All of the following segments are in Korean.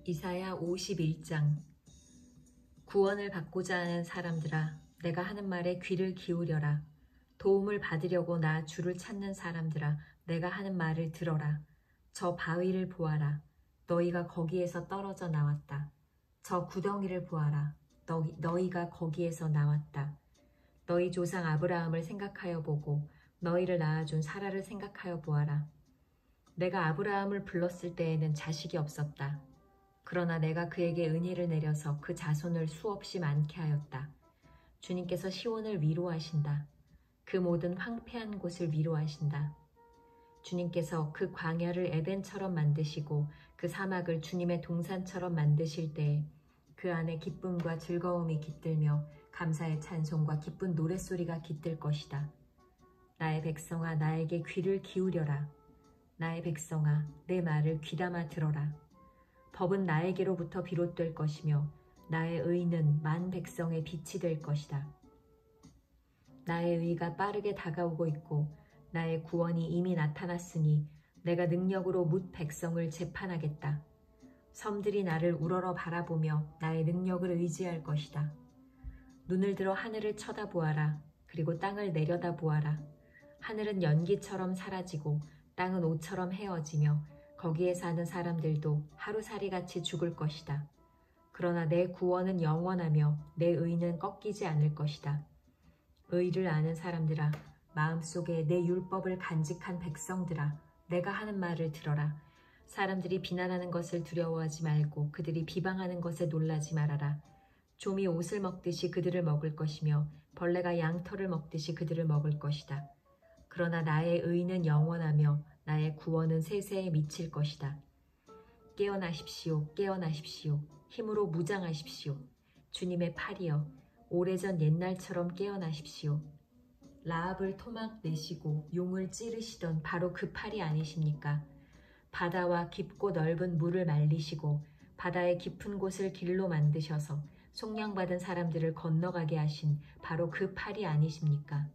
이사야 51장. 구원을 받고자 하는 사람들아, 내가 하는 말에 귀를 기울여라. 도움을 받으려고 나 주를 찾는 사람들아, 내가 하는 말을 들어라. 저 바위를 보아라. 너희가 거기에서 떨어져 나왔다. 저 구덩이를 보아라. 너희가 거기에서 나왔다. 너희 조상 아브라함을 생각하여 보고 너희를 낳아준 사라를 생각하여 보아라. 내가 아브라함을 불렀을 때에는 자식이 없었다. 그러나 내가 그에게 은혜를 내려서 그 자손을 수없이 많게 하였다. 주님께서 시온을 위로하신다. 그 모든 황폐한 곳을 위로하신다. 주님께서 그 광야를 에덴처럼 만드시고 그 사막을 주님의 동산처럼 만드실 때에 그 안에 기쁨과 즐거움이 깃들며 감사의 찬송과 기쁜 노랫소리가 깃들 것이다. 나의 백성아, 나에게 귀를 기울여라. 나의 백성아, 내 말을 귀담아 들어라. 법은 나에게로부터 비롯될 것이며 나의 의는 만 백성의 빛이 될 것이다. 나의 의가 빠르게 다가오고 있고 나의 구원이 이미 나타났으니 내가 능력으로 뭇 백성을 재판하겠다. 섬들이 나를 우러러 바라보며 나의 능력을 의지할 것이다. 눈을 들어 하늘을 쳐다보아라. 그리고 땅을 내려다보아라. 하늘은 연기처럼 사라지고 땅은 옷처럼 헤어지며 거기에 사는 사람들도 하루살이같이 죽을 것이다. 그러나 내 구원은 영원하며 내 의는 꺾이지 않을 것이다. 의를 아는 사람들아, 마음속에 내 율법을 간직한 백성들아, 내가 하는 말을 들어라. 사람들이 비난하는 것을 두려워하지 말고 그들이 비방하는 것에 놀라지 말아라. 좀이 옷을 먹듯이 그들을 먹을 것이며 벌레가 양털을 먹듯이 그들을 먹을 것이다. 그러나 나의 의는 영원하며 나의 구원은 세세에 미칠 것이다. 깨어나십시오. 깨어나십시오. 힘으로 무장하십시오. 주님의 팔이여, 오래전 옛날처럼 깨어나십시오. 라합을 토막 내시고 용을 찌르시던 바로 그 팔이 아니십니까? 바다와 깊고 넓은 물을 말리시고 바다의 깊은 곳을 길로 만드셔서 속량받은 사람들을 건너가게 하신 바로 그 팔이 아니십니까?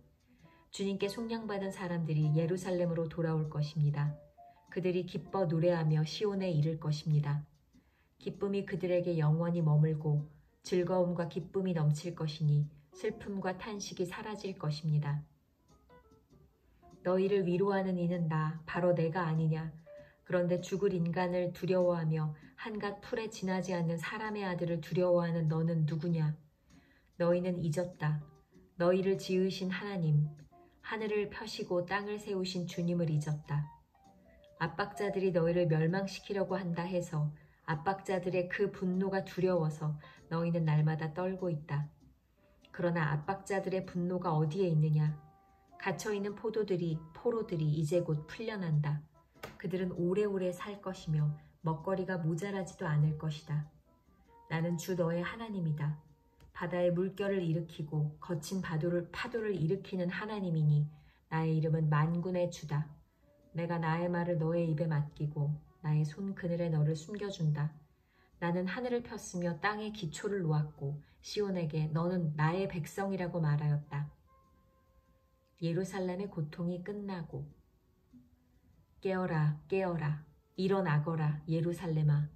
주님께 속량받은 사람들이 예루살렘으로 돌아올 것입니다. 그들이 기뻐 노래하며 시온에 이를 것입니다. 기쁨이 그들에게 영원히 머물고 즐거움과 기쁨이 넘칠 것이니 슬픔과 탄식이 사라질 것입니다. 너희를 위로하는 이는 나, 바로 내가 아니냐. 그런데 죽을 인간을 두려워하며 한갓 풀에 지나지 않는 사람의 아들을 두려워하는 너는 누구냐. 너희는 잊었다. 너희를 지으신 하나님, 하늘을 펴시고 땅을 세우신 주님을 잊었다. 압박자들이 너희를 멸망시키려고 한다 해서 압박자들의 그 분노가 두려워서 너희는 날마다 떨고 있다. 그러나 압박자들의 분노가 어디에 있느냐? 갇혀있는 포로들이 이제 곧 풀려난다. 그들은 오래오래 살 것이며 먹거리가 모자라지도 않을 것이다. 나는 주 너의 하나님이다. 바다의 물결을 일으키고 거친 파도를 일으키는 하나님이니 나의 이름은 만군의 주다. 내가 나의 말을 너의 입에 맡기고 나의 손 그늘에 너를 숨겨준다. 나는 하늘을 폈으며 땅에 기초를 놓았고 시온에게 너는 나의 백성이라고 말하였다. 예루살렘의 고통이 끝나고. 깨어라, 깨어라, 일어나거라 예루살렘아.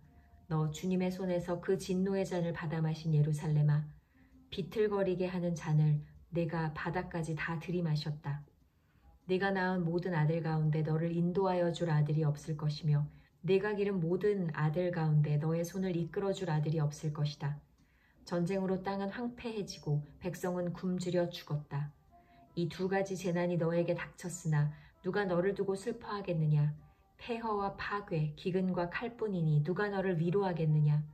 너 주님의 손에서 그 진노의 잔을 받아 마신 예루살렘아. 비틀거리게 하는 잔을 내가 바다까지 다 들이마셨다. 내가 낳은 모든 아들 가운데 너를 인도하여 줄 아들이 없을 것이며 내가 기른 모든 아들 가운데 너의 손을 이끌어줄 아들이 없을 것이다. 전쟁으로 땅은 황폐해지고 백성은 굶주려 죽었다. 이 두 가지 재난이 너에게 닥쳤으나 누가 너를 두고 슬퍼하겠느냐. 폐허와 파괴, 기근과 칼뿐이니 누가 너를 위로하겠느냐.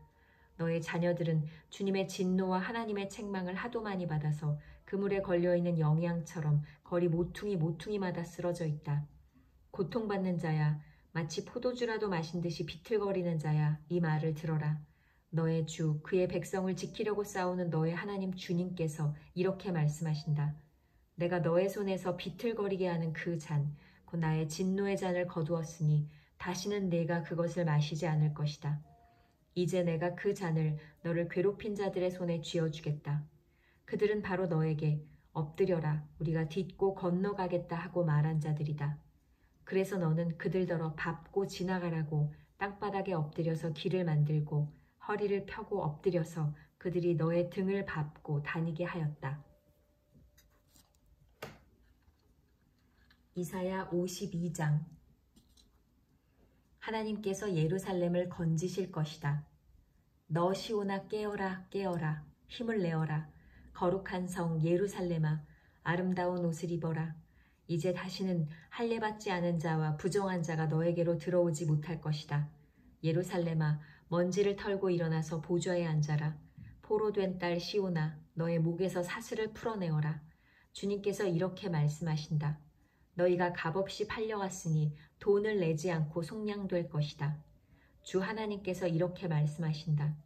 너의 자녀들은 주님의 진노와 하나님의 책망을 하도 많이 받아서 그물에 걸려있는 영양처럼 거리 모퉁이마다 쓰러져 있다. 고통받는 자야, 마치 포도주라도 마신 듯이 비틀거리는 자야, 이 말을 들어라. 너의 주, 그의 백성을 지키려고 싸우는 너의 하나님 주님께서 이렇게 말씀하신다. 내가 너의 손에서 비틀거리게 하는 그 잔, 곧 나의 진노의 잔을 거두었으니 다시는 내가 그것을 마시지 않을 것이다. 이제 내가 그 잔을 너를 괴롭힌 자들의 손에 쥐어주겠다. 그들은 바로 너에게 엎드려라, 우리가 딛고 건너가겠다 하고 말한 자들이다. 그래서 너는 그들더러 밟고 지나가라고 땅바닥에 엎드려서 길을 만들고 허리를 펴고 엎드려서 그들이 너의 등을 밟고 다니게 하였다. 이사야 52장. 하나님께서 예루살렘을 건지실 것이다. 너 시온아 깨어라 깨어라 힘을 내어라. 거룩한 성 예루살렘아 아름다운 옷을 입어라. 이제 다시는 할례받지 않은 자와 부정한 자가 너에게로 들어오지 못할 것이다. 예루살렘아 먼지를 털고 일어나서 보좌에 앉아라. 포로된 딸 시온아 너의 목에서 사슬을 풀어내어라. 주님께서 이렇게 말씀하신다. 너희가 값없이 팔려갔으니 돈을 내지 않고 속량될 것이다. 주 하나님께서 이렇게 말씀하신다.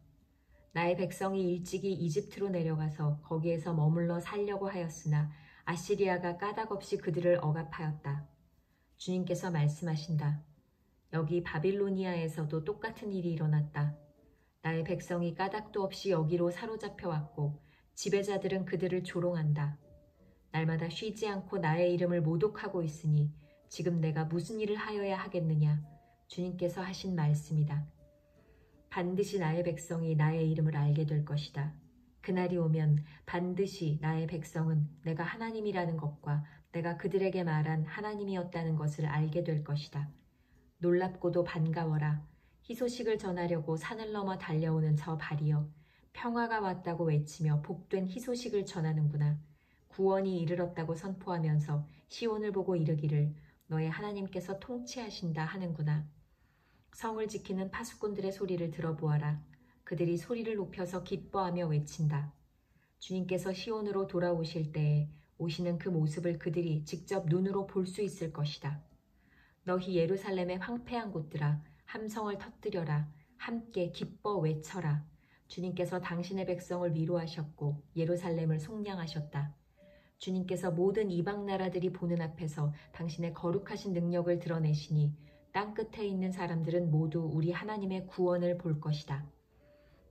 나의 백성이 일찍이 이집트로 내려가서 거기에서 머물러 살려고 하였으나 아시리아가 까닭없이 그들을 억압하였다. 주님께서 말씀하신다. 여기 바빌로니아에서도 똑같은 일이 일어났다. 나의 백성이 까닭도 없이 여기로 사로잡혀왔고 지배자들은 그들을 조롱한다. 날마다 쉬지 않고 나의 이름을 모독하고 있으니 지금 내가 무슨 일을 하여야 하겠느냐. 주님께서 하신 말씀이다. 반드시 나의 백성이 나의 이름을 알게 될 것이다. 그날이 오면 반드시 나의 백성은 내가 하나님이라는 것과 내가 그들에게 말한 하나님이었다는 것을 알게 될 것이다. 놀랍고도 반가워라. 희소식을 전하려고 산을 넘어 달려오는 저 발이여. 평화가 왔다고 외치며 복된 희소식을 전하는구나. 구원이 이르렀다고 선포하면서 시온을 보고 이르기를 너의 하나님께서 통치하신다 하는구나. 성을 지키는 파수꾼들의 소리를 들어보아라. 그들이 소리를 높여서 기뻐하며 외친다. 주님께서 시온으로 돌아오실 때에 오시는 그 모습을 그들이 직접 눈으로 볼 수 있을 것이다. 너희 예루살렘의 황폐한 곳들아 함성을 터뜨려라. 함께 기뻐 외쳐라. 주님께서 당신의 백성을 위로하셨고 예루살렘을 속량하셨다. 주님께서 모든 이방 나라들이 보는 앞에서 당신의 거룩하신 능력을 드러내시니 땅끝에 있는 사람들은 모두 우리 하나님의 구원을 볼 것이다.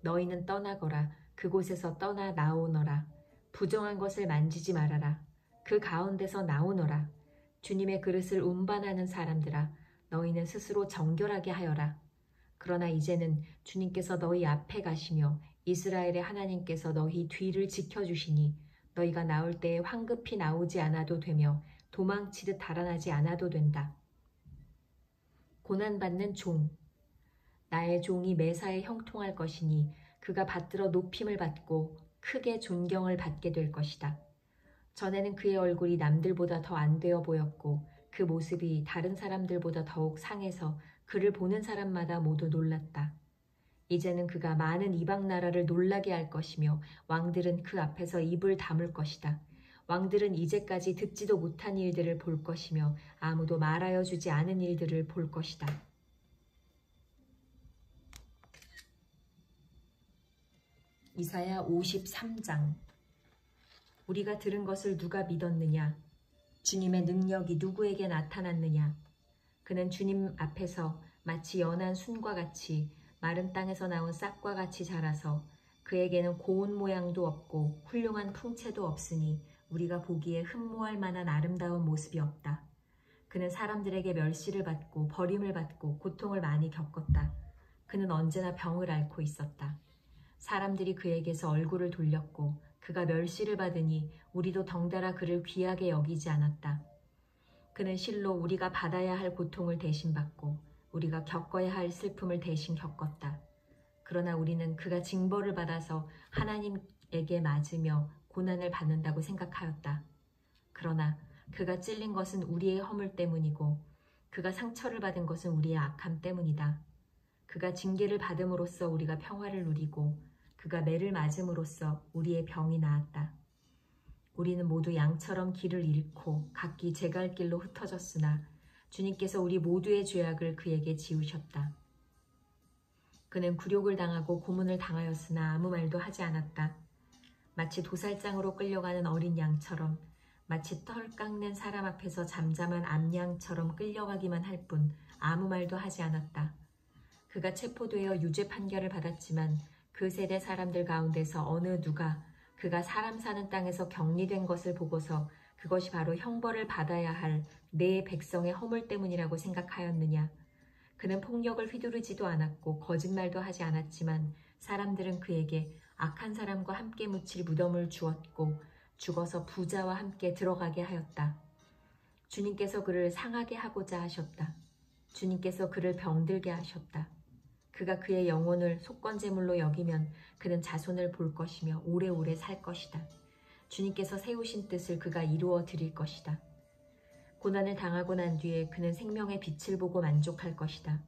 너희는 떠나거라. 그곳에서 떠나 나오너라. 부정한 것을 만지지 말아라. 그 가운데서 나오너라. 주님의 그릇을 운반하는 사람들아 너희는 스스로 정결하게 하여라. 그러나 이제는 주님께서 너희 앞에 가시며 이스라엘의 하나님께서 너희 뒤를 지켜주시니 너희가 나올 때에 황급히 나오지 않아도 되며 도망치듯 달아나지 않아도 된다. 고난받는 종. 나의 종이 매사에 형통할 것이니 그가 받들어 높임을 받고 크게 존경을 받게 될 것이다. 전에는 그의 얼굴이 남들보다 더 안 되어 보였고 그 모습이 다른 사람들보다 더욱 상해서 그를 보는 사람마다 모두 놀랐다. 이제는 그가 많은 이방 나라를 놀라게 할 것이며 왕들은 그 앞에서 입을 다물 것이다. 왕들은 이제까지 듣지도 못한 일들을 볼 것이며 아무도 말하여 주지 않은 일들을 볼 것이다. 이사야 53장. 우리가 들은 것을 누가 믿었느냐? 주님의 능력이 누구에게 나타났느냐? 그는 주님 앞에서 마치 연한 순과 같이 마른 땅에서 나온 싹과 같이 자라서 그에게는 고운 모양도 없고 훌륭한 풍채도 없으니 우리가 보기에 흠모할 만한 아름다운 모습이 없다. 그는 사람들에게 멸시를 받고 버림을 받고 고통을 많이 겪었다. 그는 언제나 병을 앓고 있었다. 사람들이 그에게서 얼굴을 돌렸고 그가 멸시를 받으니 우리도 덩달아 그를 귀하게 여기지 않았다. 그는 실로 우리가 받아야 할 고통을 대신 받고 우리가 겪어야 할 슬픔을 대신 겪었다. 그러나 우리는 그가 징벌을 받아서 하나님에게 맞으며 고난을 받는다고 생각하였다. 그러나 그가 찔린 것은 우리의 허물 때문이고 그가 상처를 받은 것은 우리의 악함 때문이다. 그가 징계를 받음으로써 우리가 평화를 누리고 그가 매를 맞음으로써 우리의 병이 나았다. 우리는 모두 양처럼 길을 잃고 각기 제 갈 길로 흩어졌으나 주님께서 우리 모두의 죄악을 그에게 지우셨다. 그는 굴욕을 당하고 고문을 당하였으나 아무 말도 하지 않았다. 마치 도살장으로 끌려가는 어린 양처럼 마치 털 깎는 사람 앞에서 잠잠한 암양처럼 끌려가기만 할 뿐 아무 말도 하지 않았다. 그가 체포되어 유죄 판결을 받았지만 그 세대 사람들 가운데서 어느 누가 그가 사람 사는 땅에서 격리된 것을 보고서 그것이 바로 형벌을 받아야 할 내 백성의 허물 때문이라고 생각하였느냐. 그는 폭력을 휘두르지도 않았고 거짓말도 하지 않았지만 사람들은 그에게 악한 사람과 함께 묻힐 무덤을 주었고 죽어서 부자와 함께 들어가게 하였다. 주님께서 그를 상하게 하고자 하셨다. 주님께서 그를 병들게 하셨다. 그가 그의 영혼을 속건제물로 여기면 그는 자손을 볼 것이며 오래오래 살 것이다. 주님께서 세우신 뜻을 그가 이루어 드릴 것이다. 고난을 당하고 난 뒤에 그는 생명의 빛을 보고 만족할 것이다.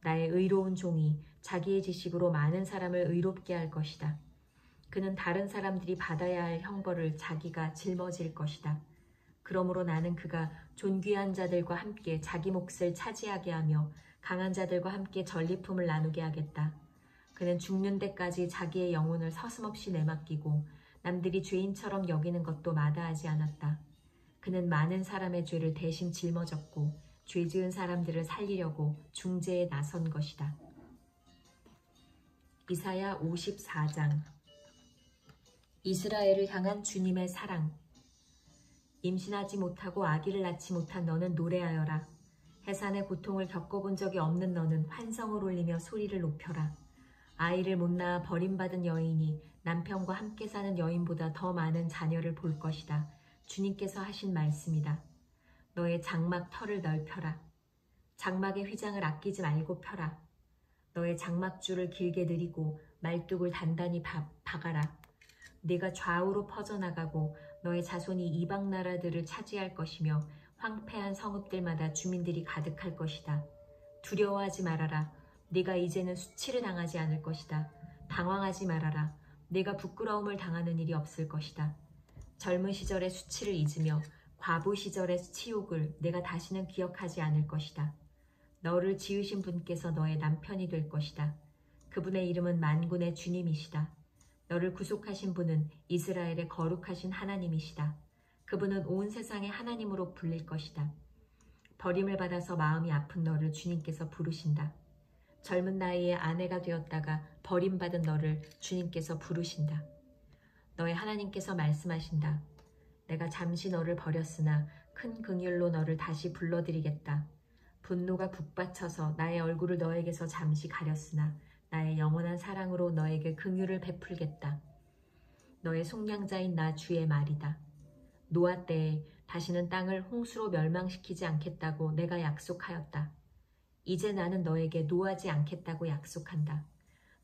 나의 의로운 종이 자기의 지식으로 많은 사람을 의롭게 할 것이다. 그는 다른 사람들이 받아야 할 형벌을 자기가 짊어질 것이다. 그러므로 나는 그가 존귀한 자들과 함께 자기 몫을 차지하게 하며 강한 자들과 함께 전리품을 나누게 하겠다. 그는 죽는 데까지 자기의 영혼을 서슴없이 내맡기고 남들이 죄인처럼 여기는 것도 마다하지 않았다. 그는 많은 사람의 죄를 대신 짊어졌고 죄 지은 사람들을 살리려고 중재에 나선 것이다. 이사야 54장. 이스라엘을 향한 주님의 사랑. 임신하지 못하고 아기를 낳지 못한 너는 노래하여라. 해산의 고통을 겪어본 적이 없는 너는 환성을 올리며 소리를 높여라. 아이를 못 낳아 버림받은 여인이 남편과 함께 사는 여인보다 더 많은 자녀를 볼 것이다. 주님께서 하신 말씀이다. 너의 장막 털을 넓혀라. 장막의 휘장을 아끼지 말고 펴라. 너의 장막줄을 길게 늘이고 말뚝을 단단히 박아라. 네가 좌우로 퍼져나가고 너의 자손이 이방 나라들을 차지할 것이며 황폐한 성읍들마다 주민들이 가득할 것이다. 두려워하지 말아라. 네가 이제는 수치를 당하지 않을 것이다. 당황하지 말아라. 네가 부끄러움을 당하는 일이 없을 것이다. 젊은 시절의 수치를 잊으며 과부 시절의 치욕을 내가 다시는 기억하지 않을 것이다. 너를 지으신 분께서 너의 남편이 될 것이다. 그분의 이름은 만군의 주님이시다. 너를 구속하신 분은 이스라엘의 거룩하신 하나님이시다. 그분은 온 세상의 하나님으로 불릴 것이다. 버림을 받아서 마음이 아픈 너를 주님께서 부르신다. 젊은 나이에 아내가 되었다가 버림받은 너를 주님께서 부르신다. 너의 하나님께서 말씀하신다. 내가 잠시 너를 버렸으나 큰 긍휼로 너를 다시 불러들이겠다. 분노가 북받쳐서 나의 얼굴을 너에게서 잠시 가렸으나 나의 영원한 사랑으로 너에게 긍휼을 베풀겠다. 너의 속량자인 나 주의 말이다. 노아 때에 다시는 땅을 홍수로 멸망시키지 않겠다고 내가 약속하였다. 이제 나는 너에게 노하지 않겠다고 약속한다.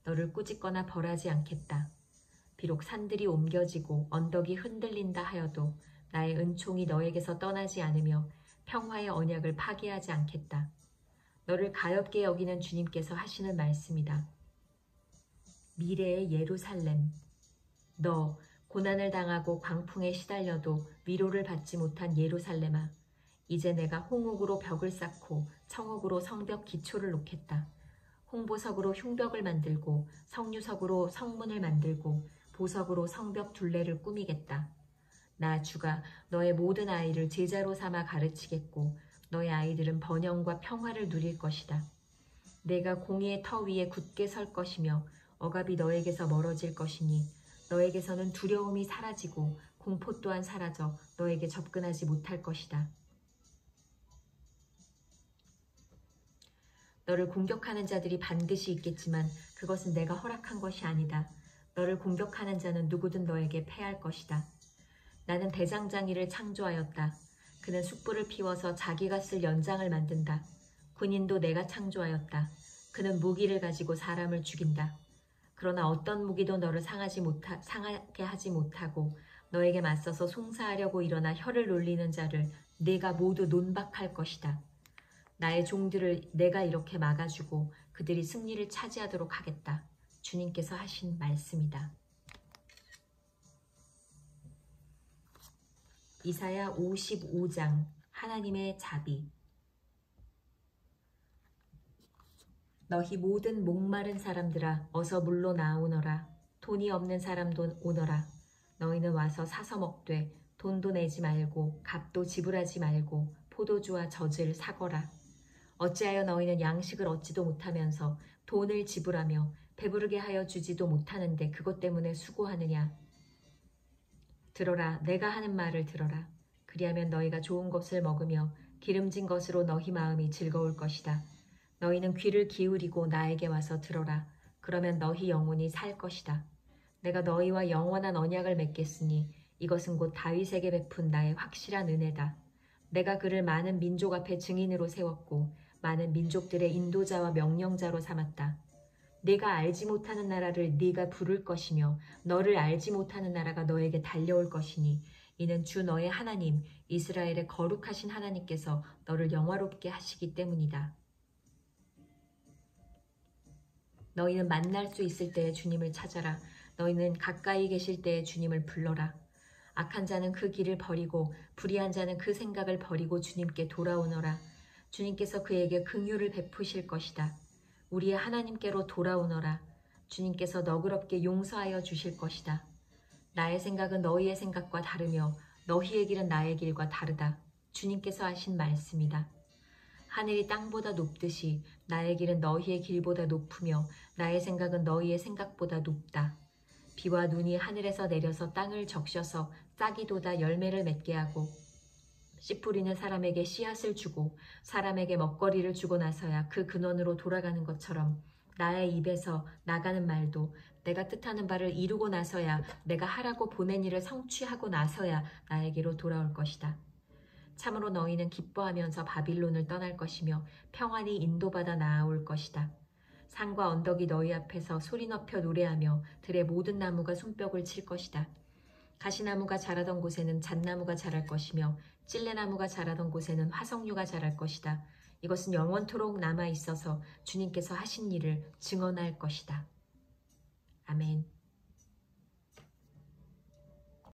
너를 꾸짖거나 벌하지 않겠다. 비록 산들이 옮겨지고 언덕이 흔들린다 하여도 나의 은총이 너에게서 떠나지 않으며 평화의 언약을 파기하지 않겠다. 너를 가엾게 여기는 주님께서 하시는 말씀이다. 미래의 예루살렘, 너 고난을 당하고 광풍에 시달려도 위로를 받지 못한 예루살렘아, 이제 내가 홍옥으로 벽을 쌓고 청옥으로 성벽 기초를 놓겠다. 홍보석으로 흉벽을 만들고 성류석으로 성문을 만들고 보석으로 성벽 둘레를 꾸미겠다. 나 주가 너의 모든 아이를 제자로 삼아 가르치겠고 너의 아이들은 번영과 평화를 누릴 것이다. 내가 공의의 터 위에 굳게 설 것이며 억압이 너에게서 멀어질 것이니 너에게서는 두려움이 사라지고 공포 또한 사라져 너에게 접근하지 못할 것이다. 너를 공격하는 자들이 반드시 있겠지만 그것은 내가 허락한 것이 아니다. 너를 공격하는 자는 누구든 너에게 패할 것이다. 나는 대장장이를 창조하였다. 그는 숯불을 피워서 자기가 쓸 연장을 만든다. 군인도 내가 창조하였다. 그는 무기를 가지고 사람을 죽인다. 그러나 어떤 무기도 너를 상하게 하지 못하고 너에게 맞서서 송사하려고 일어나 혀를 놀리는 자를 내가 모두 논박할 것이다. 나의 종들을 내가 이렇게 막아주고 그들이 승리를 차지하도록 하겠다. 주님께서 하신 말씀이다. 이사야 55장. 하나님의 자비. 너희 모든 목마른 사람들아 어서 물로 나오너라. 돈이 없는 사람도 오너라. 너희는 와서 사서 먹되 돈도 내지 말고 값도 지불하지 말고 포도주와 젖을 사거라. 어찌하여 너희는 양식을 얻지도 못하면서 돈을 지불하며 배부르게 하여 주지도 못하는데 그것 때문에 수고하느냐. 들어라. 내가 하는 말을 들어라. 그리하면 너희가 좋은 것을 먹으며 기름진 것으로 너희 마음이 즐거울 것이다. 너희는 귀를 기울이고 나에게 와서 들어라. 그러면 너희 영혼이 살 것이다. 내가 너희와 영원한 언약을 맺겠으니 이것은 곧 다윗에게 베푼 나의 확실한 은혜다. 내가 그를 많은 민족 앞에 증인으로 세웠고 많은 민족들의 인도자와 명령자로 삼았다. 네가 알지 못하는 나라를 네가 부를 것이며 너를 알지 못하는 나라가 너에게 달려올 것이니 이는 주 너의 하나님 이스라엘의 거룩하신 하나님께서 너를 영화롭게 하시기 때문이다. 너희는 만날 수 있을 때에 주님을 찾아라. 너희는 가까이 계실 때에 주님을 불러라. 악한 자는 그 길을 버리고 불의한 자는 그 생각을 버리고 주님께 돌아오너라. 주님께서 그에게 긍휼을 베푸실 것이다. 우리의 하나님께로 돌아오너라. 주님께서 너그럽게 용서하여 주실 것이다. 나의 생각은 너희의 생각과 다르며 너희의 길은 나의 길과 다르다. 주님께서 하신 말씀이다. 하늘이 땅보다 높듯이 나의 길은 너희의 길보다 높으며 나의 생각은 너희의 생각보다 높다. 비와 눈이 하늘에서 내려서 땅을 적셔서 싹이 돋아 열매를 맺게 하고 씨 뿌리는 사람에게 씨앗을 주고 사람에게 먹거리를 주고 나서야 그 근원으로 돌아가는 것처럼 나의 입에서 나가는 말도 내가 뜻하는 바를 이루고 나서야 내가 하라고 보낸 일을 성취하고 나서야 나에게로 돌아올 것이다. 참으로 너희는 기뻐하면서 바빌론을 떠날 것이며 평안히 인도받아 나아올 것이다. 산과 언덕이 너희 앞에서 소리 높여 노래하며 들의 모든 나무가 손뼉을 칠 것이다. 가시나무가 자라던 곳에는 잣나무가 자랄 것이며 찔레나무가 자라던 곳에는 화석류가 자랄 것이다. 이것은 영원토록 남아있어서 주님께서 하신 일을 증언할 것이다. 아멘.